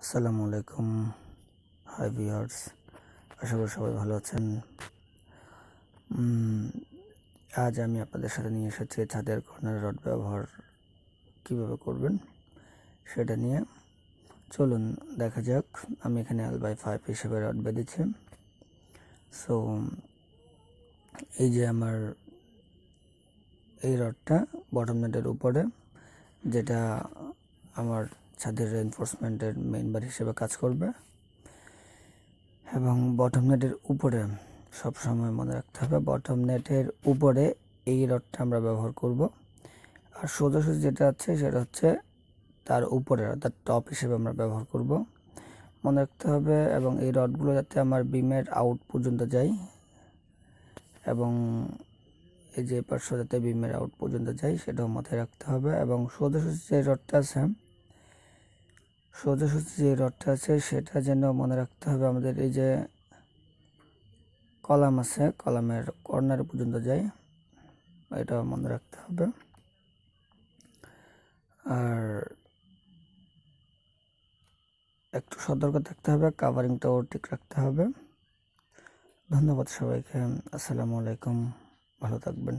আসসালামু আলাইকুম। Hi viewers, আশা করি সবাই ভালো আছেন। আজ আমি আপনাদের সাথে নিয়ে এসেছি ছাদের কর্নার রড ব্যবহার কিভাবে করবেন সেটা নিয়ে। চলুন দেখা যাক। আমি এখানে L/5 হিসেবে রড বেঁধেছি। সো এই যে আমার এই রডটা বটম নেটের উপরে, যেটা আমার ছাদের রেইনফোর্সমেন্টের মেইন বার হিসেবে কাজ করবে, এবং বটম নেটের উপরে সব সময় মনে রাখতে হবে বটম নেটের উপরে এই রডটা আমরা ব্যবহার করব। আর সোজাসুজি যেটা আছে সেটা হচ্ছে তার উপরে, অর্থাৎ টপ হিসেবে আমরা ব্যবহার করব, মনে রাখতে হবে। এবং এই রডগুলো যাতে আমার বিমের আউট পর্যন্ত যায়, এবং এই যে পার্শ্ব যাতে বিমের আউট পর্যন্ত যায় সেটাও মাথায় রাখতে হবে। এবং সোজাসুজি যে রডটা আছে সেটা যেন মনে রাখতে হবে আমাদের এই যে কলাম আছে, কলামের কর্নার পর্যন্ত যায়, এটা মনে রাখতে হবে। আর একটু সতর্ক থাকতে হবে, কাভারিংটাও ঠিক রাখতে হবে। ধন্যবাদ সবাইকে। আসসালামু আলাইকুম, ভালো থাকবেন।